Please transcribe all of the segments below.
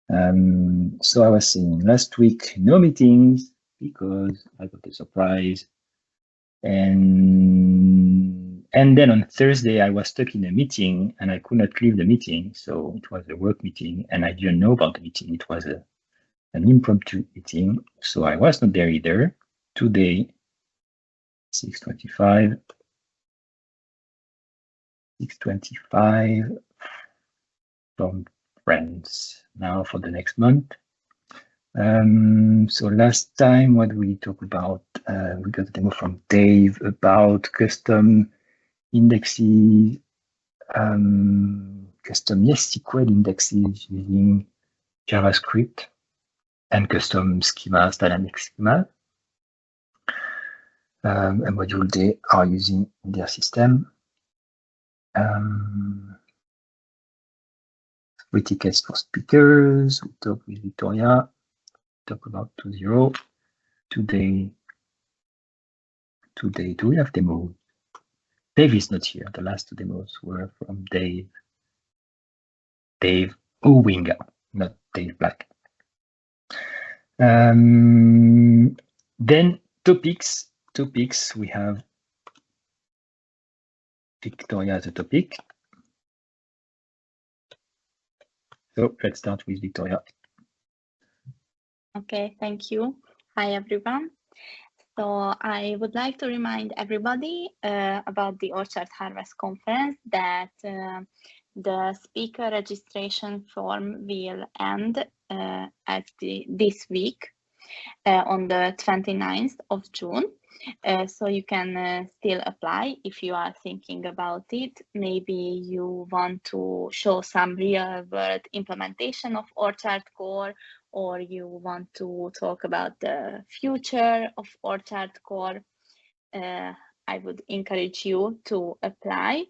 So I was saying last week, no meetings because I got a surprise. And then on Thursday, I was stuck in a meeting and I could not leave the meeting. So it was a work meeting and I didn't know about the meeting. It was an impromptu meeting. So I was not there either. Today, 6:25 from friends now for the next month. So last time, what we talked about, we got a demo from Dave about custom indexes, custom SQL indexes using JavaScript and custom schemas, dynamic schema, a module they are using in their system. Free tickets for speakers. We talked with Victoria. Talk about 2.0. Today, do we have demos? Dave is not here. The last two demos were from Dave Owinga, not Dave Black. Then topics. We have Victoria as a topic. So let's start with Victoria. Okay, thank you. Hi, everyone. So I would like to remind everybody about the Orchard Harvest conference that the speaker registration form will end this week on the 29th of June. So you can still apply if you are thinking about it. Maybe you want to show some real-world implementation of Orchard Core, or you want to talk about the future of Orchard Core. I would encourage you to apply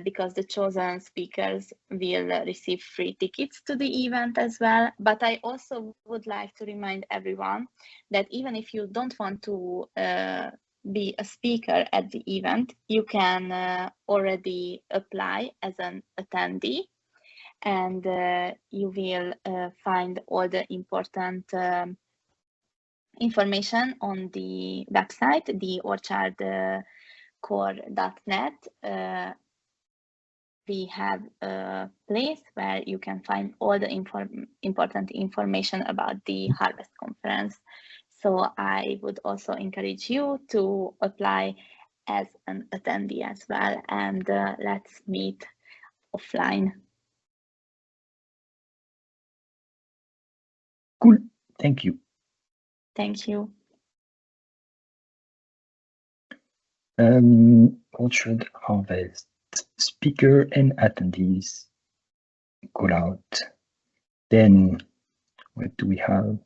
because the chosen speakers will receive free tickets to the event as well. But I also would like to remind everyone that even if you don't want to be a speaker at the event, you can already apply as an attendee, and you will find all the important information on the website, the orchardcore.net. We have a place where you can find all the important information about the Harvest Conference. So I would also encourage you to apply as an attendee as well, and let's meet offline. Cool, thank you. Thank you. Orchard Harvest speaker and attendees call out. Then what do we have?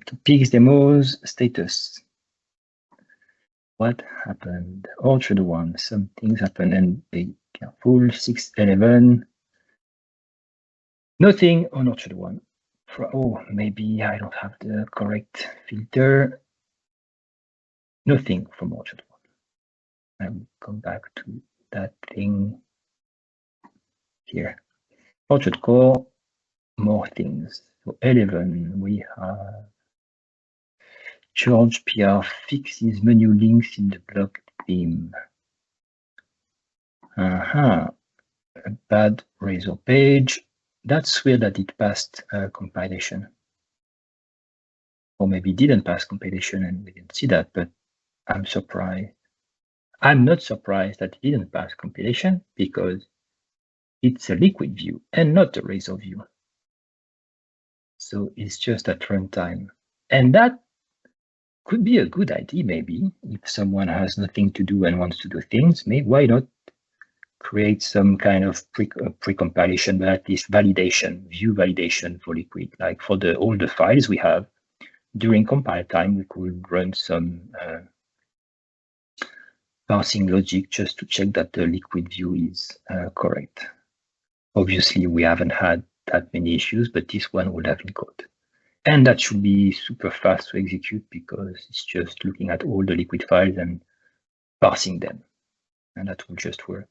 Topics, demos, status. What happened? Orchard 1, some things happened, and be careful. 6.11. Nothing on Orchard 1. Oh, maybe I don't have the correct filter. Nothing from Orchard 1. I will come back to that thing here. Orchard Core, more things. So 11, we have George PR fixes menu links in the block theme. A bad Razor page. That's weird that it passed compilation. Or maybe didn't pass compilation and we didn't see that, but I'm surprised. I'm not surprised that it didn't pass compilation because it's a liquid view and not a Razor view. So it's just at runtime. And that could be a good idea, maybe, if someone has nothing to do and wants to do things. Maybe why not create some kind of pre-compilation, but at least validation, view validation for liquid, like for all the files we have. During compile time, we could run some parsing logic just to check that the liquid view is correct. Obviously, we haven't had that many issues, but this one would have been caught. And that should be super fast to execute because it's just looking at all the liquid files and parsing them. And that will just work.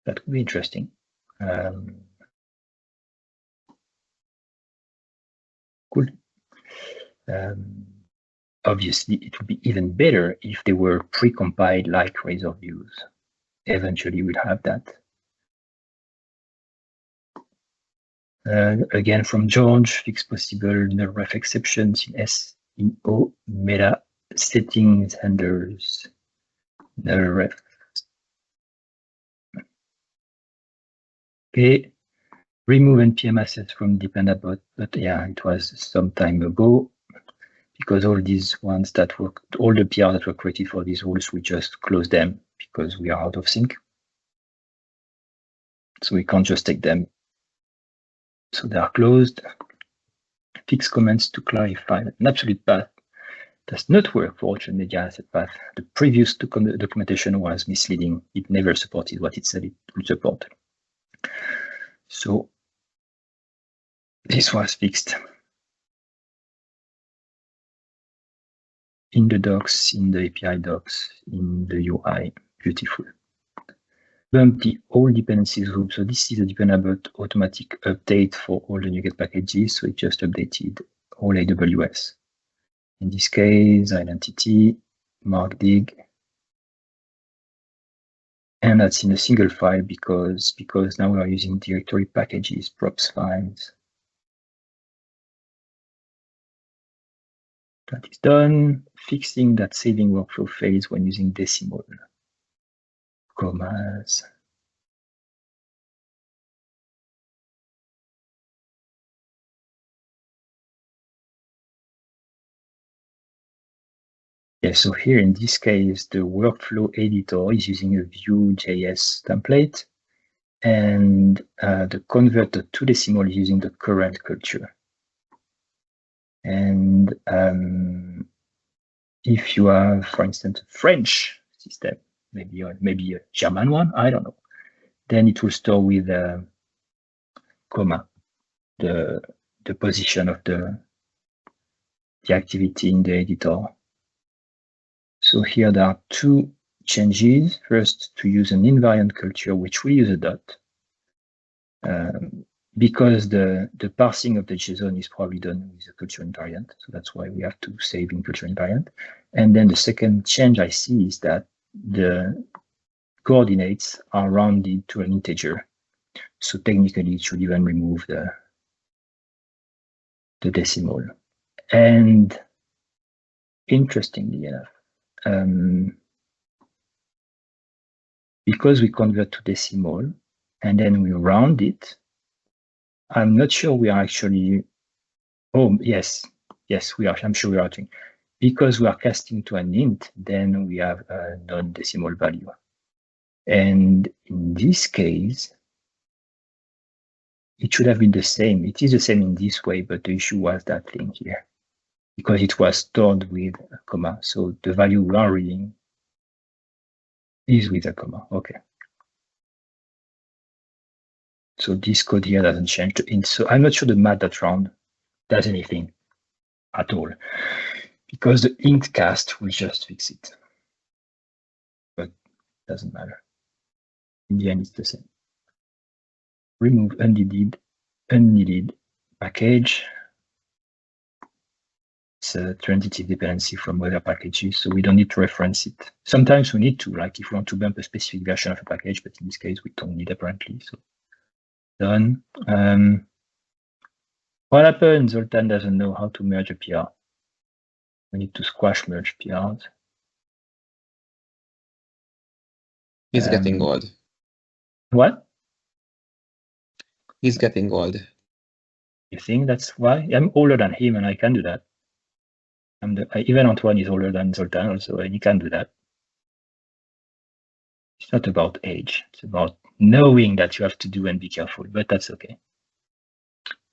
That would be interesting. Cool. Obviously, it would be even better if they were pre-compiled like Razor views. Eventually, we'll have that. Again, from George, fix possible null ref exceptions in SeoMetaSettingsHandlers. Null ref. Okay. Remove npm assets from dependabot, but yeah, it was some time ago because all these ones that were, all the PR that were created for these rules, we just close them because we are out of sync. So we can't just take them. So they are closed. Fix comments to clarify that an absolute path does not work for Ocean Media Asset Path. The previous documentation was misleading. It never supported what it said it would support. So this was fixed in the docs, in the API docs, in the UI. Beautiful. Bump the all dependencies group. So this is a dependabot automatic update for all the NuGet packages. So it just updated all AWS. In this case, identity, markdig, and that's in a single file because now we are using directory packages, props files. That is done. Fixing that saving workflow phase when using decimal commas. Yeah, so here in this case, the workflow editor is using a Vue.js template, and the converter to decimal is using the current culture. And if you have, for instance, a French system, maybe a German one, I don't know, then it will store with a comma the position of the activity in the editor. So here there are two changes. First, to use an invariant culture, which we use a dot, because the parsing of the JSON is probably done with a culture invariant. So that's why we have to save in culture invariant. And then the second change I see is that the coordinates are rounded to an integer. So technically it should even remove the decimal. And interestingly enough, because we convert to decimal and then we round it, I'm not sure we are actually, oh, yes, we are, I'm sure we are doing. Because we are casting to an int, then we have a non-decimal value. And in this case, it should have been the same. It is the same in this way, but the issue was that thing here, because it was stored with a comma. So the value we are reading is with a comma. Okay. So this code here doesn't change to int. So I'm not sure the math.round does anything at all, because the int cast will just fix it. But it doesn't matter. In the end, it's the same. Remove unneeded package. It's a transitive dependency from other packages, so we don't need to reference it. Sometimes we need to, like if we want to bump a specific version of a package, but in this case, we don't need apparently. So done. What happens? Zoltan doesn't know how to merge a PR. We need to squash merge PRs. He's getting old. What? He's getting old. You think that's why? I'm older than him and I can do that. Even Antoine is older than Zoltan also, and he can do that. It's not about age. It's about knowing that you have to do and be careful, but that's okay.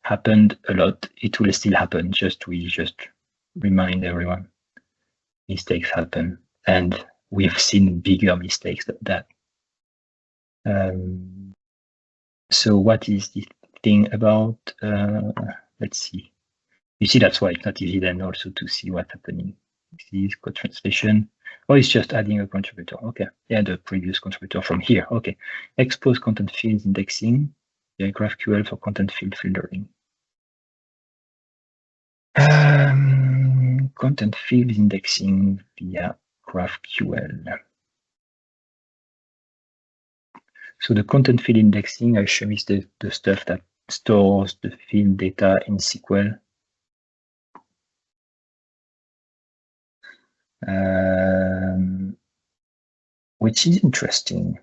Happened a lot. It will still happen. We just remind everyone. Mistakes happen, and we've seen bigger mistakes than that. So what is the thing about? Let's see. You see, that's why it's not easy then also to see what's happening. See code translation. Oh, it's just adding a contributor. Okay. Yeah, the previous contributor from here. Okay. Expose content fields indexing. Yeah, GraphQL for content field filtering. Content field indexing via GraphQL. So the content field indexing, I assume, is the stuff that stores the field data in SQL. Which is interesting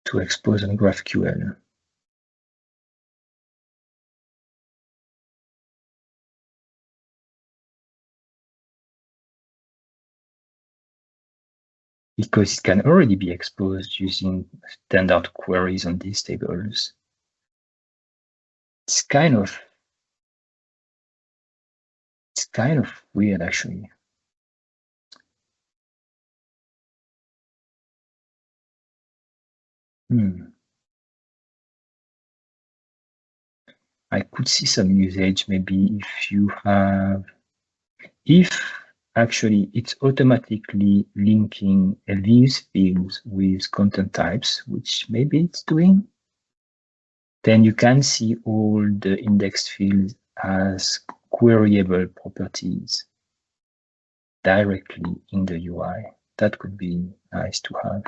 to expose on GraphQL. Because it can already be exposed using standard queries on these tables. It's kind of weird, actually. I could see some usage, maybe if actually it's automatically linking these fields with content types, which maybe it's doing, then you can see all the indexed fields as queryable properties directly in the UI. That could be nice to have.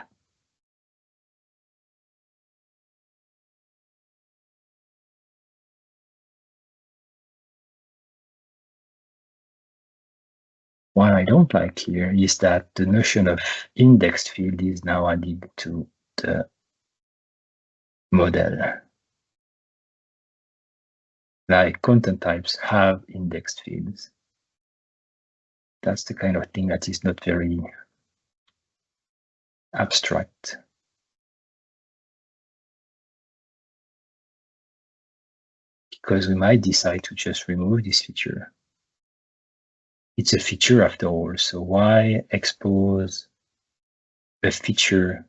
What I don't like here is that the notion of indexed field is now added to the model. Like content types have indexed fields. That's the kind of thing that is not very abstract. Because we might decide to just remove this feature. It's a feature after all, so why expose a feature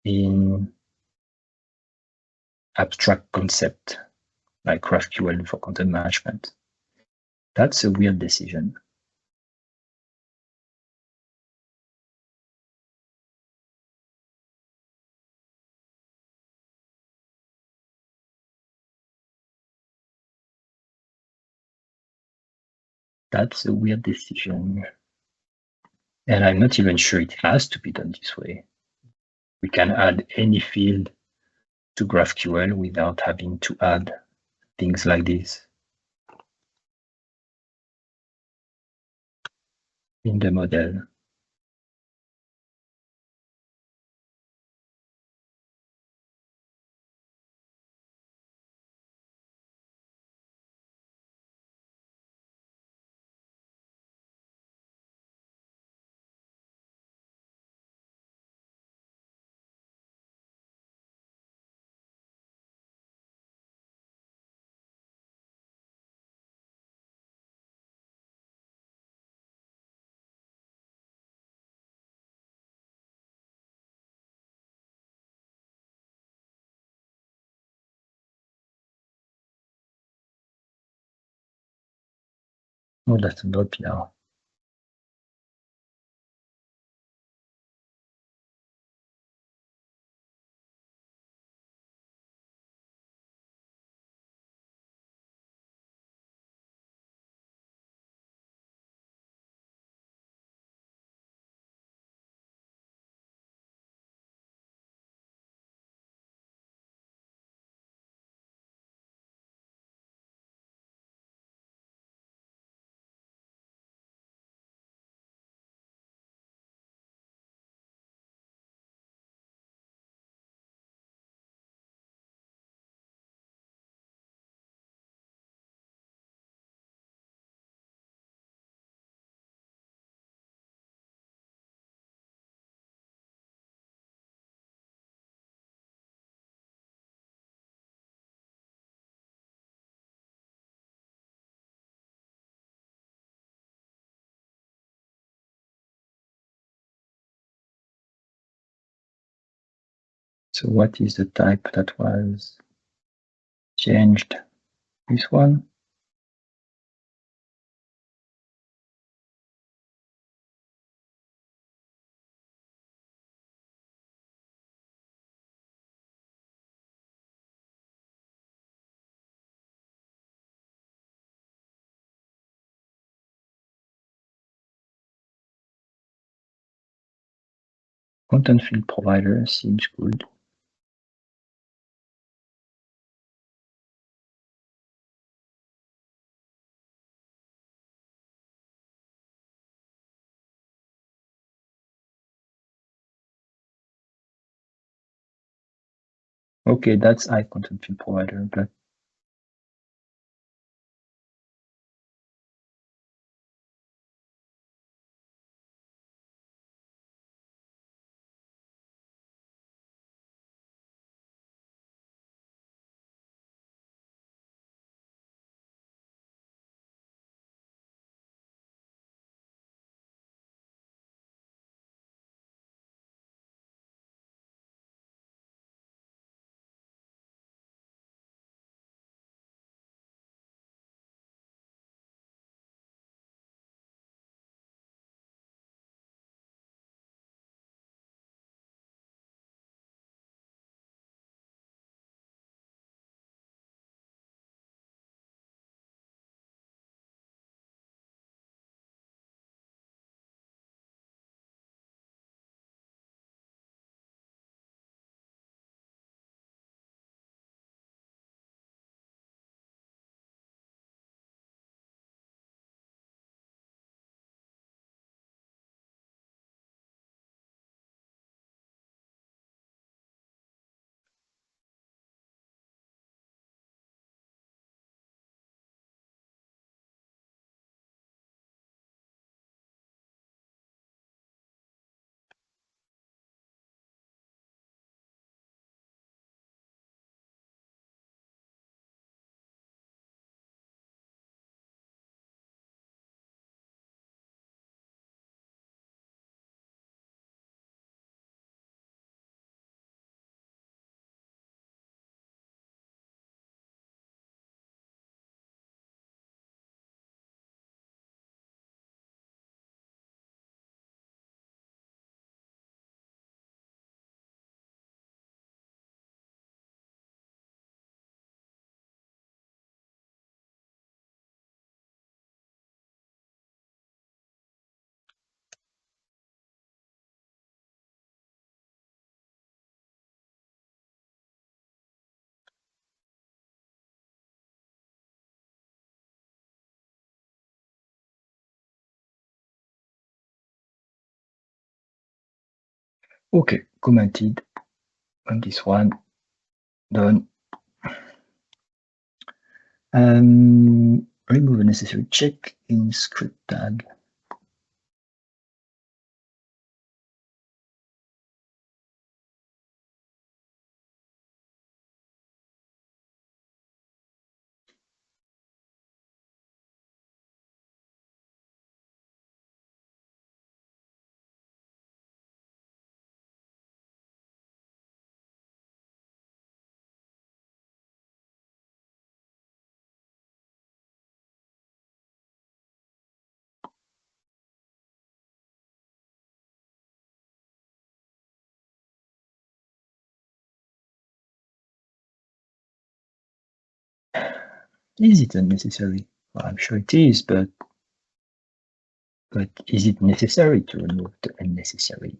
in abstract concept like GraphQL for content management? That's a weird decision. That's a weird decision. And I'm not even sure it has to be done this way. We can add any field to GraphQL without having to add things like this in the model. Oh, that's not now. So what is the type that was changed? This one? Content field provider seems good. Okay, that's content field provider, but okay, commented on this one. Done. Remove a necessary check in ScriptTag. Is it unnecessary? Well, I'm sure it is, but is it necessary to remove the unnecessary?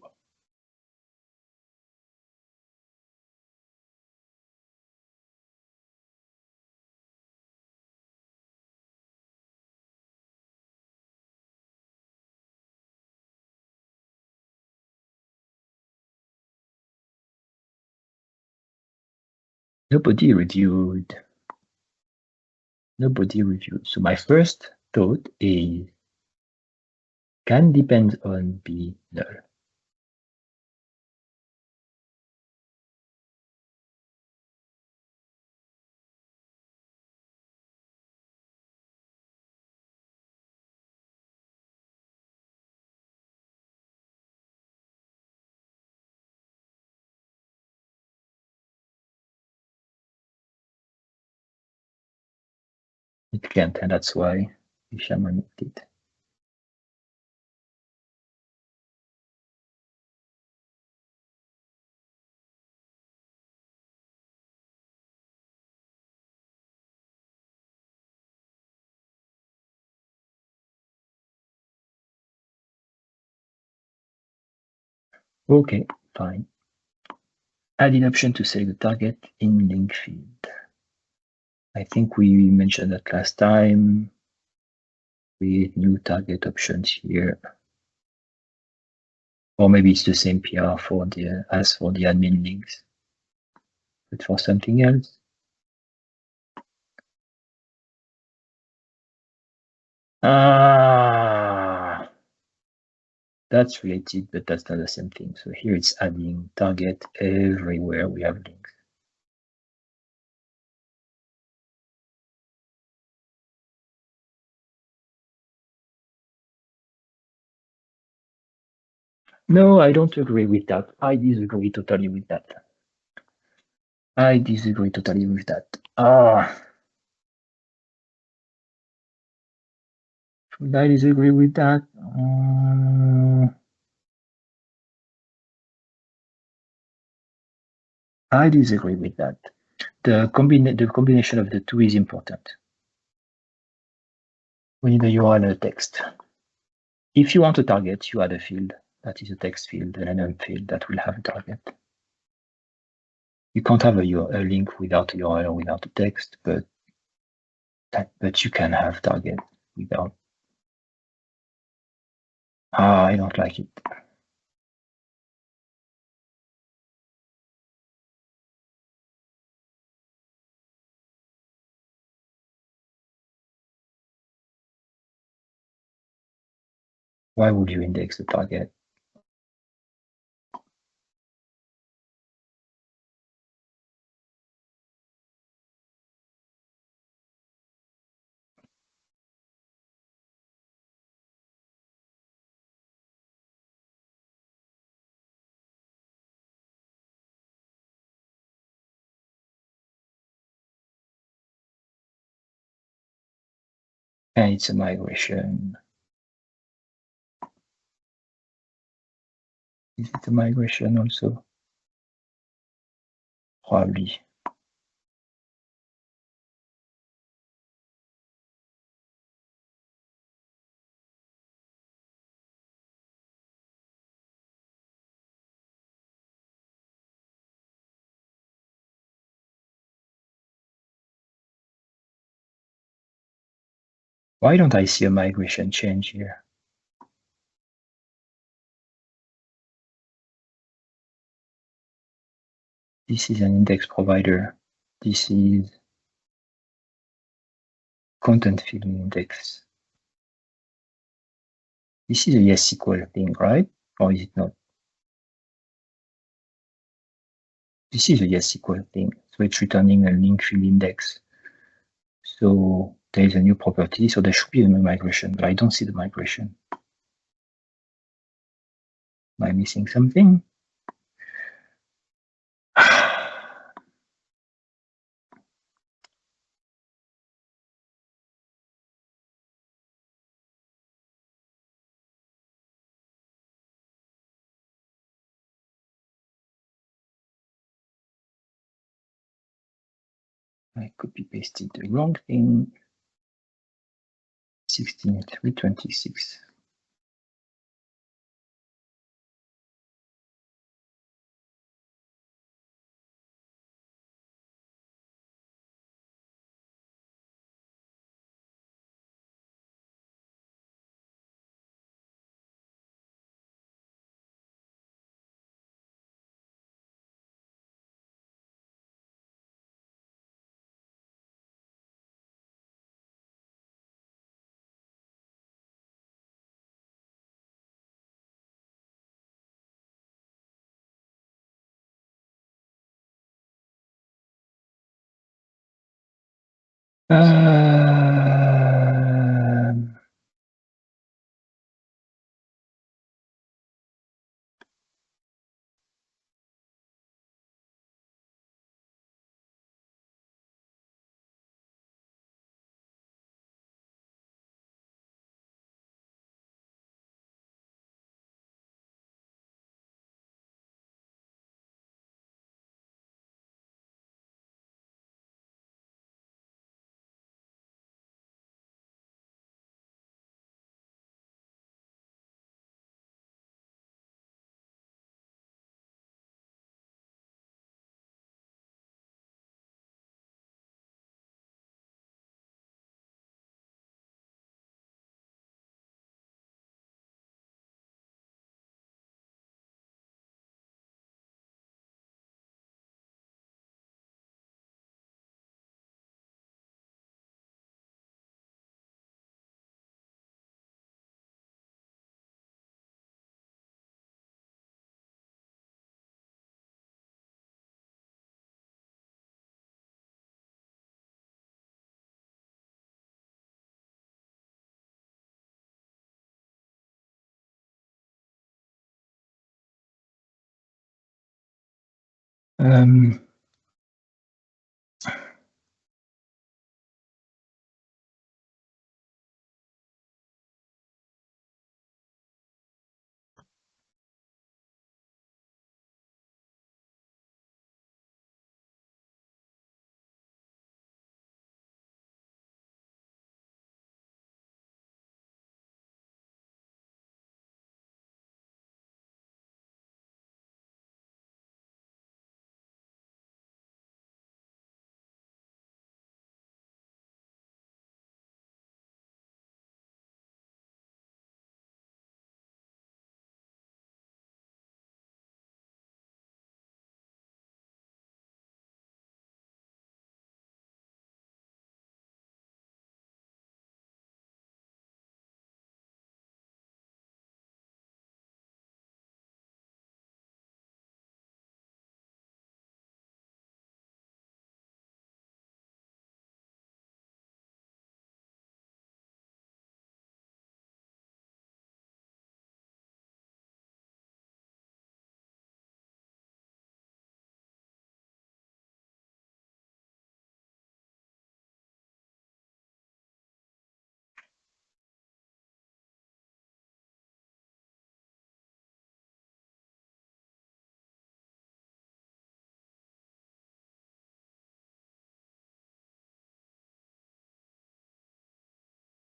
Nobody reviewed. Nobody reviewed. So my first thought is, can depend on be null? It can't, and that's why Hisham removed it. Okay, fine. Added option to select the target in link field. I think we mentioned that last time with new target options here. Or maybe it's the same PR for the as for the admin links, but for something else. That's related, but that's not the same thing. So here it's adding target everywhere we have links. No, I don't agree with that. I disagree totally with that. I disagree totally with that. Should I disagree with that? I disagree with that. The combination of the two is important. We need a URL and a text. If you want a target, you add a field that is a text field and a num field that will have a target. You can't have a link without a URL or without a text, but you can have target without. I don't like it. Why would you index the target? And it's a migration. Is it a migration also? Probably. Why don't I see a migration change here? This is an index provider. This is content field index. This is a yes SQL thing, right? Or is it not? This is a yes SQL thing. So it's returning a link field index. So there is a new property. So there should be a migration, but I don't see the migration. Am I missing something? I copy pasted the wrong thing. 16.326.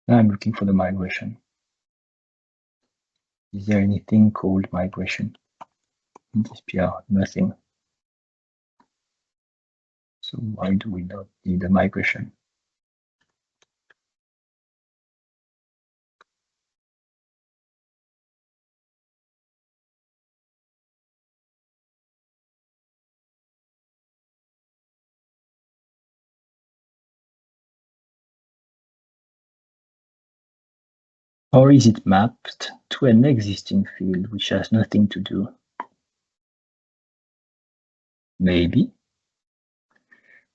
I'm looking for the migration. Is there anything called migration in this PR? Nothing. So why do we not need a migration? Or is it mapped to an existing field which has nothing to do? Maybe,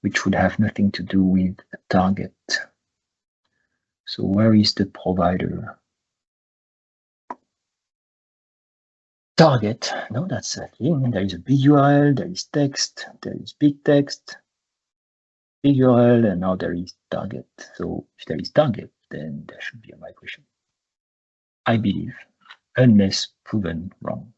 which would have nothing to do with a target. So where is the provider? Target, no, that's a thing. There is a big URL, there is text, there is big text, big URL, and now there is target. So if there is target, then there should be a migration. I believe, unless proven wrong.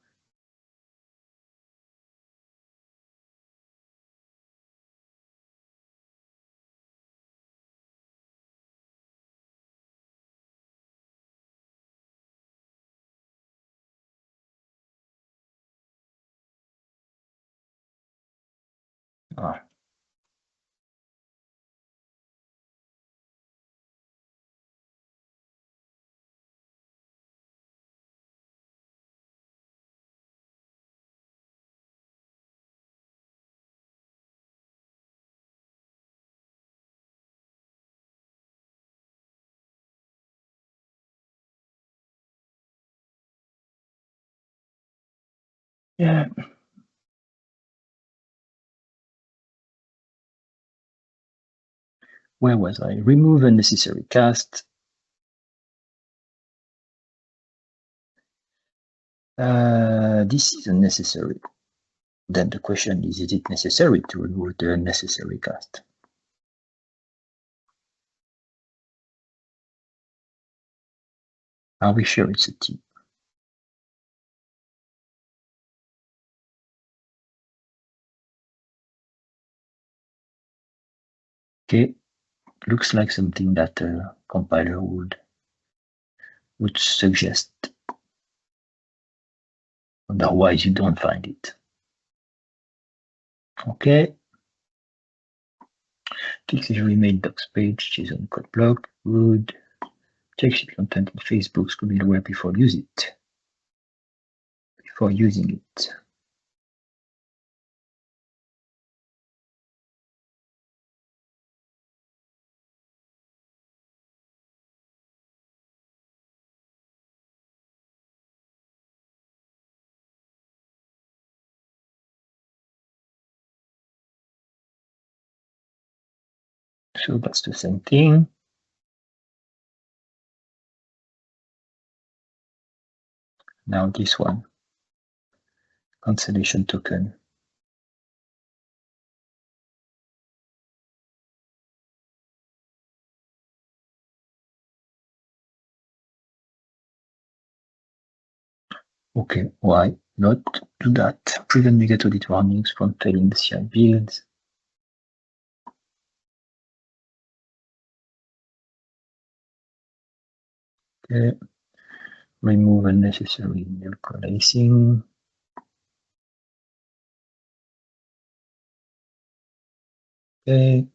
Ah. Yeah. Where was I? Remove unnecessary cast. This is unnecessary. Then the question is it necessary to remove the unnecessary cast? Are we sure it's a T? Okay, looks like something that a compiler would suggest. Otherwise, you don't find it. Okay. Fix the remade docs page, JSON code block, good. Check sheet content in Facebook ScriptMiddleware before using it. So that's the same thing. Now this one, cancellation token. Okay, why not do that? Prevent NuGet audit warnings from failing the CI builds. Okay. Remove unnecessary null coalescing. Okay.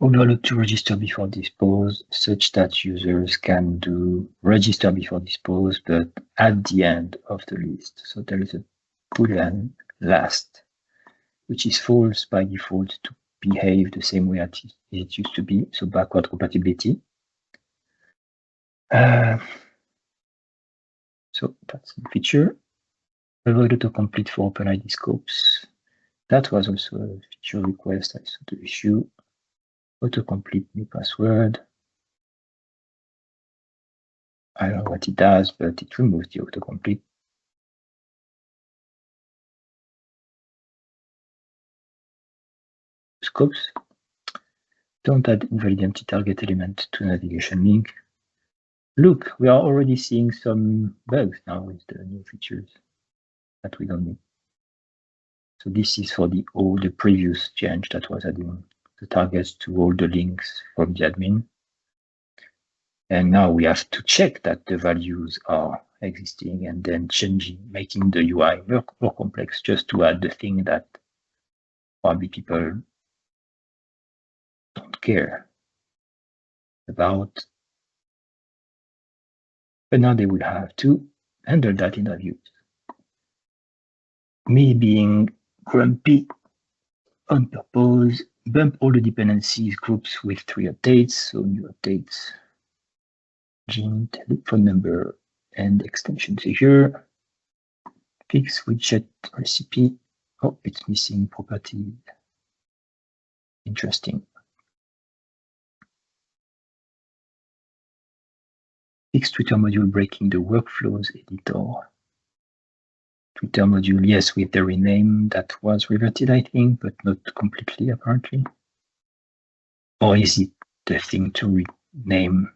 Overload to register before dispose, such that users can do register before dispose, but at the end of the list. So there is a boolean last, which is false by default to behave the same way as it used to be. So backward compatibility. So that's the feature. Avoid autocomplete for OpenID scopes. That was also a feature request I saw the issue. Autocomplete new password. I don't know what it does, but it removes the autocomplete. Scopes. Don't add invalid empty target element to navigation link. Look, we are already seeing some bugs now with the new features that we don't need. So this is for the previous change that was adding the targets to all the links from the admin. And now we have to check that the values are existing and then changing, making the UI more complex just to add the thing that probably people don't care about. But now they will have to handle that in reviews. Me being grumpy on purpose, bump all the dependencies groups with 3 updates. So new updates, gene, phone number, and extension Azure. Fix widget recipe. Oh, it's missing property. Interesting. Fix Twitter module breaking the workflows editor. Twitter module, yes, with the rename that was reverted, I think, but not completely, apparently. Or is it the thing to rename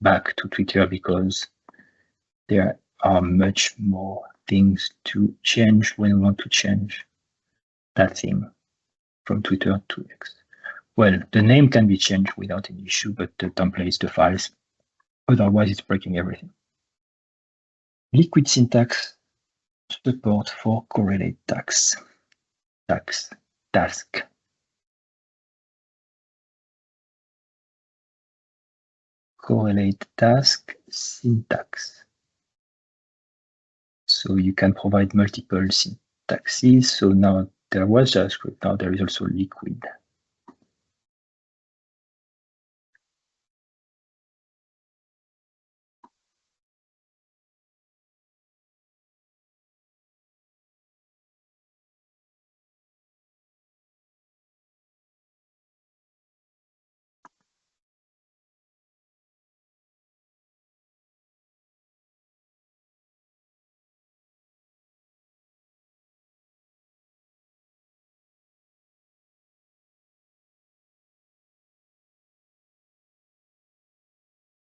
back to Twitter because there are much more things to change when we want to change that thing from Twitter to X? Well, the name can be changed without any issue, but the templates, the files, otherwise it's breaking everything. Liquid syntax support for CorrelateTask. Task. CorrelateTask syntax. So you can provide multiple syntaxes. So now there was JavaScript, now there is also Liquid.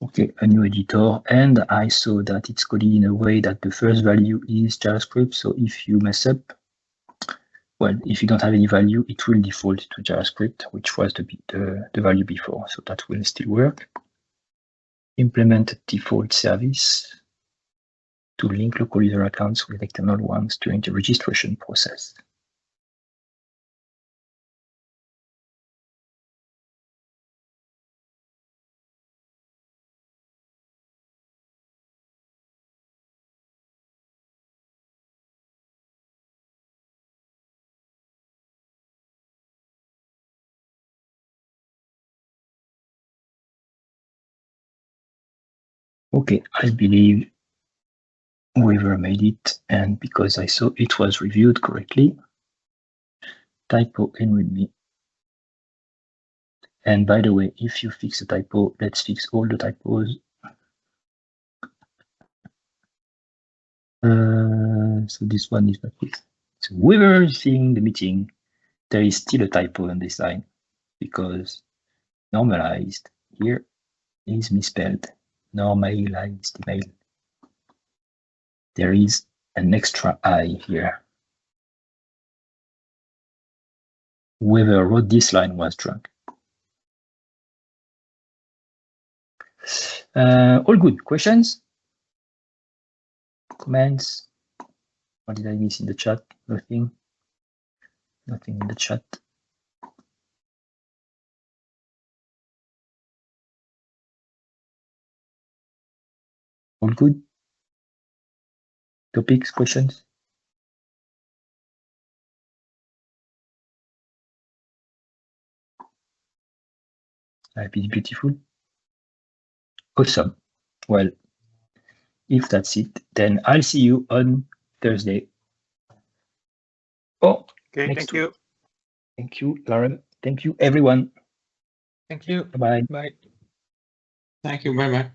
Okay, a new editor, and I saw that it's coded in a way that the first value is JavaScript. So if you mess up, well, if you don't have any value, it will default to JavaScript, which was the value before. So that will still work. Implement a default service to link local user accounts with external ones during the registration process. Okay, I believe whoever made it, and because I saw it was reviewed correctly, typo in with me. And by the way, if you fix a typo, let's fix all the typos. So this one is not fixed. So whoever is seeing the meeting, there is still a typo on this line because normalized here is misspelled. Normalized email. There is an extra I here. Whoever wrote this line was drunk. All good. Questions? Comments? What did I miss in the chat? Nothing. Nothing in the chat. All good. Topics, questions? Life is beautiful. Awesome. Well, if that's it, then I'll see you on Thursday. Oh, Okay, thank you. Thank you, Lauren. Thank you, everyone. Thank you. Bye-bye. Bye. Thank you. Bye-bye.